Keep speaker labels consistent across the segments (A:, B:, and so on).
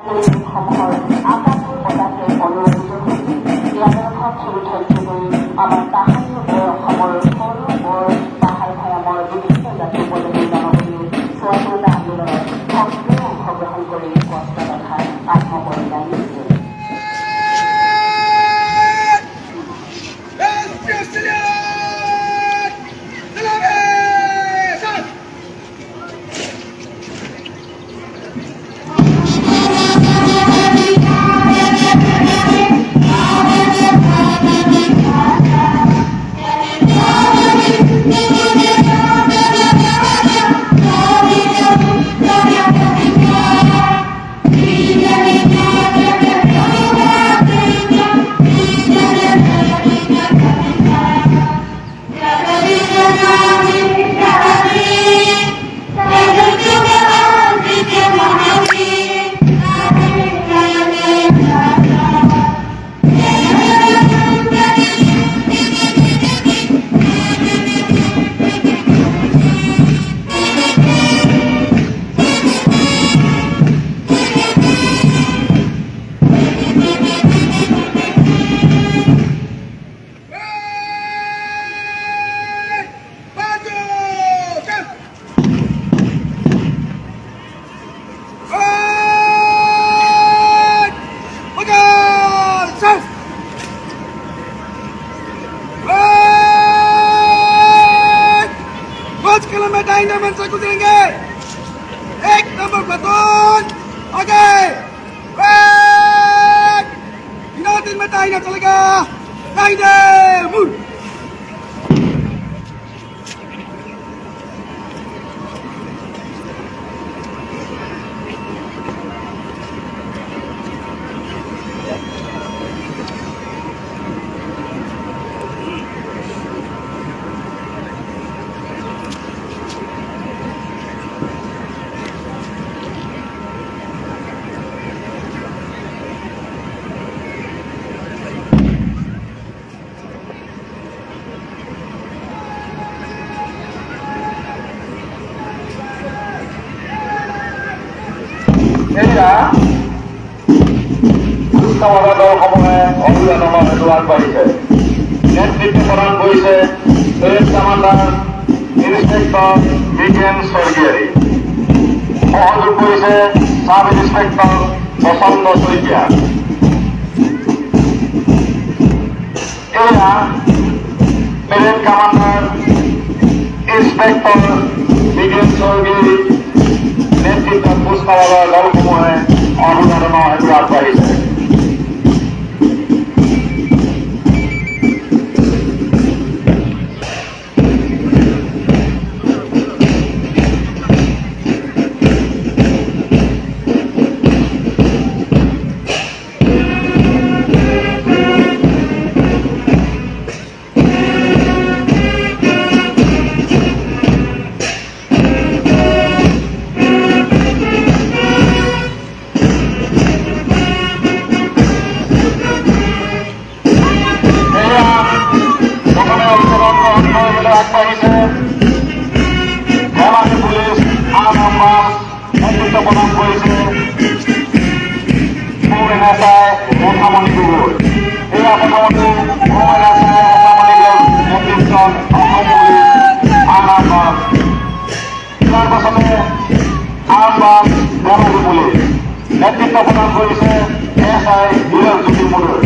A: সমূহৰ আটাইবোৰ পতাকে অনুৰঞ্জিত হৈছে। ইয়াৰ অৰ্থ চুৰি ধৈৰ্য্যলৈ আমাৰ পাহাৰীয়া অসমৰ সৰু বৰ পাহাৰ ভৈয়ামৰ বিভিন্ন জাতিৰ উপযোগী জনগণে স্বাধীনতা আন্দোলনত সক্ৰিয় অংশগ্ৰহণ কৰি কষ্ট তথা আত্মবলিদান দিছে।
B: डायनामन से गुजरेंगे। एक नंबर प्लाटून आगे। बिना दिन में डायना चलेगा। डायनामन উচ্চবাদৰ দলসমূহে অভিযানৰ হেতু আগবাঢ়িছে। নেতৃত্ব প্ৰদান কৰিছে পেৰেড কামাণ্ডাৰ ইন্সপেক্টৰ বিজ্ঞান স্বৰ্গীয়াৰী। সহযোগ কৰিছে চাব ইন্সপেক্টৰ বসন্ত শইকীয়া। এয়া পেৰেড কামাণ্ডাৰ ইন্সপেক্টৰ বিজ্ঞান স্বৰ্গীয়াৰী নেতৃত্বত কুচকাৱাজৰ দলসমূহে অভিযানৰ হেতু আগবাঢ়িছে। ধেমাজি পুলিশ আট নম্বর নেতৃত্ব প্রদান করেছে মথামণি গগৈ। এয়া প্রথমতে মথামণি নেতৃত্ব অসম পুলিশ আট নম্বর। ইয়ার পাছতে আরামবাগ ধেমাজি পুলিশ নেতৃত্ব প্রদান করেছে SI হীৰকজ্যোতি মুদৈ।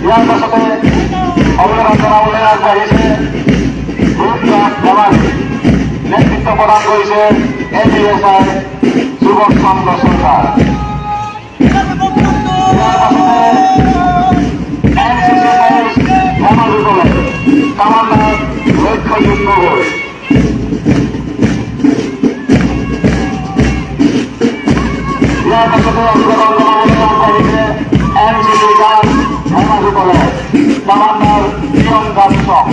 B: ইয়াৰ পাছতে অভিযান চলাবলৈ আগবাঢ়িছে ধেমাজি নেতৃত্ব প্ৰদান কৰিছে ABSI যুৱক চন্দ্ৰ চৰকাৰ। ইয়াৰ পাছতে NCC Dhemaji college commander Lakhyajit Gogoi. ইয়াৰ পাছতে অভিযান চলাবলৈ আগবাঢ়িছে NCC girls Dhemaji college commander Priyanka Phukan.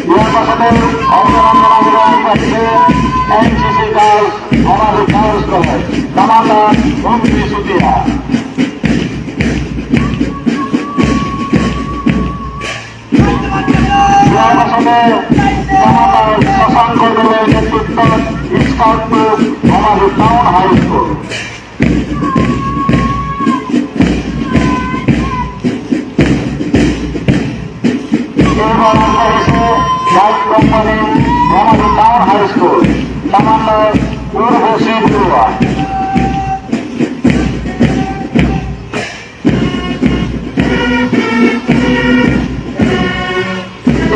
B: ইয়াৰ পাছতে অভিযান চলাবলৈ আগবাঢ়িছে NCC girls Dhemaji girls college commander Banti Chutia. ইয়াৰ পাছতে কমাণ্ডাৰ শশাংক দলৰ নেতৃত্বত scout group Dhemaji town high school. এইবাৰ আগবাঢ়িছে light company Dhemaji town high school, commander Urvashi Barua.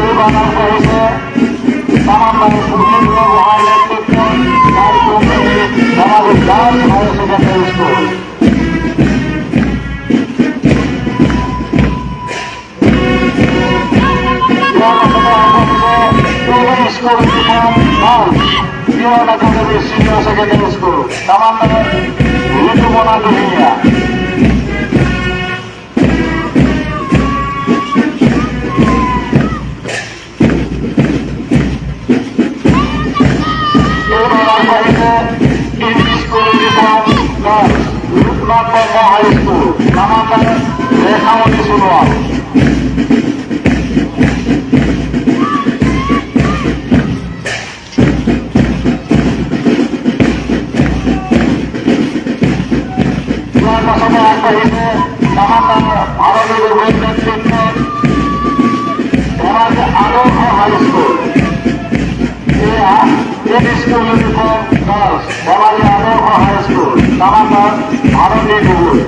B: এইবাৰ আগবাঢ়িছে কমাণ্ডাৰ সুধীন্দ্ৰ গোহাঁইৰ নেতৃত্বত light company Dhemaji girls higher secondary school. School Uniform Girls, Union Academy Senior Secondary School, Commander Ritumona Dunia. English School Uniform Girls, Rupnath Banga High School, Commander Rekhamani Sunwal. Commander Bharati Gurvin netrithwet Dhemaji Adarsh High School. English School Uniform Girls, Dhemaji Adarsh High School, Commander Bharati Gurvin.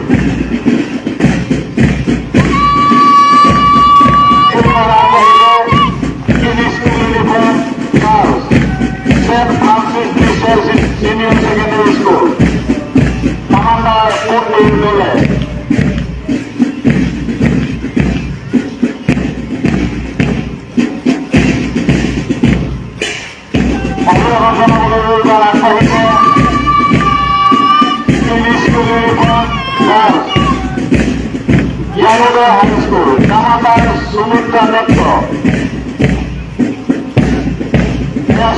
B: English School Uniform Girls, St. Francis de Sales Senior Secondary School, Commander Purni Dole. English School Uniform Girls, Yanodaya High School, Commander Sumitra Netto.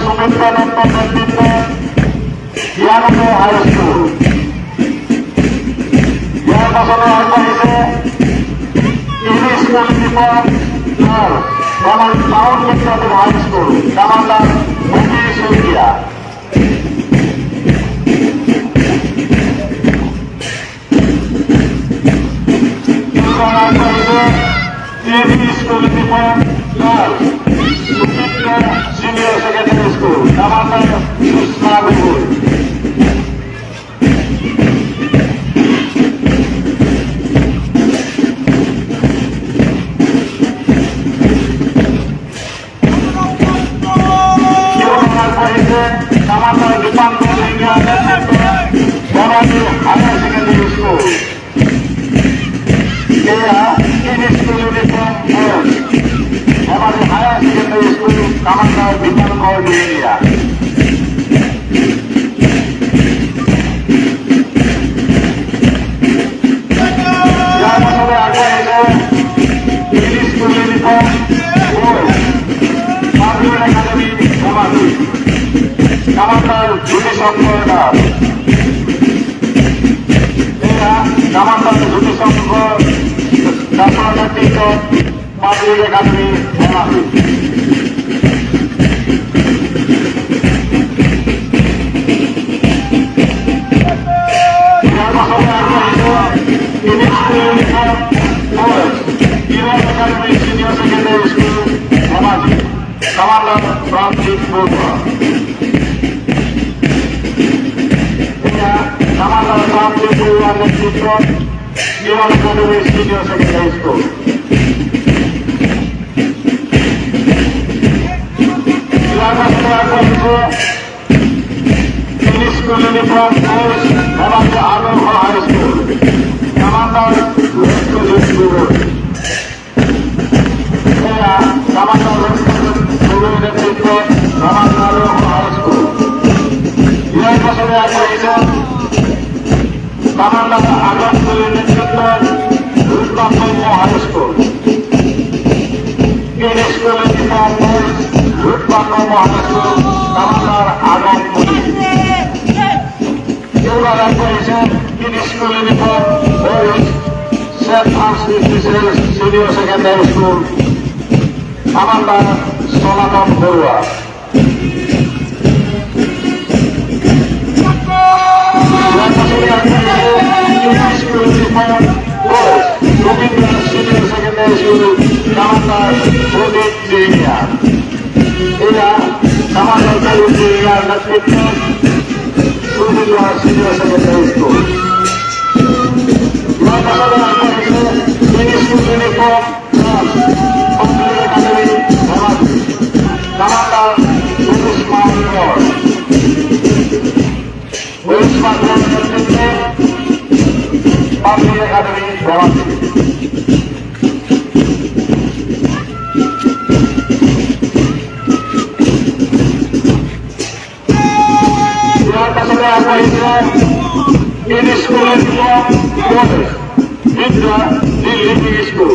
B: Sumitra Netto netrithwet Yanodaya High School. ইয়াৰ পাছতে আগবাঢ়িছে English School Uniform Girls, Dhemaji town metropolitan high school, commander Moni Saikia. English School Uniform Girls, Suchitra Senior Secondary School, Commander Sushma Gogoi. Commander Dipankar Lingya netrithwet Dhemaji Higher Secondary School. English School Uniform Girls, Dhemaji Higher Secondary School, Commander Dipankar Lingya. ইয়াৰ পাছতে আগবাঢ়িছে English School Uniform Girls, Union Academy Dhemaji, Commander Jyoti Shankar Das. Commander Jyoti Shankar Das's নেতৃত্বত Union Academy Dhemaji. ইয়াৰ পাছতে আগবাঢ়িছে English School Uniform Girls, Union Academy Senior Secondary School, Dhemaji, Commander Pranjit Bora. Commander Pranjit Bora netrithwet Union Academy Senior Secondary School. ইয়াৰ পাছতে আগবাঢ়িছে English School Uniform Girls, Dhemaji Adarsh High School, Commander Rajat Guroi. Commander Rajat Guroi নেতৃত্বত Dhemaji Adarsh High School. ইয়াৰ পাছতে আগবাঢ়িছে Commander Adarsh Guroi নেতৃত্বত Rupnath Banga High School. English School Uniform Girls, Rupnath Banga High School, Commander Adarsh Guroi. এইবাৰ আগবাঢ়িছে English School Uniform Girls, St. Francis de Sales Senior Secondary School, commander Sanatan Barua. Rabindra senior secondary school commander Pradip Jiniya. এরা commander Pradip জিনিয়ার নেতৃত্বে Rabindra senior secondary school. Commander নেতৃত্বে public academy Dharmadi. স্কুলের বিদ্যা living school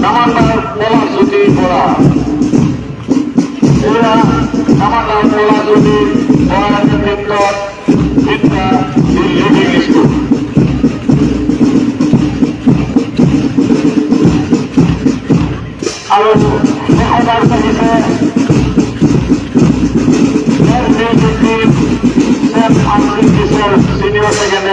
B: commander Palashjyoti বড়া। এরা কামান্ডার পলাশজ্যোতি বড়ার নেতৃত্ব বিদ্যা লিভিং স্কুল। আরো দেখাবার চাইছে সিনিয়র সেকেন্ডারি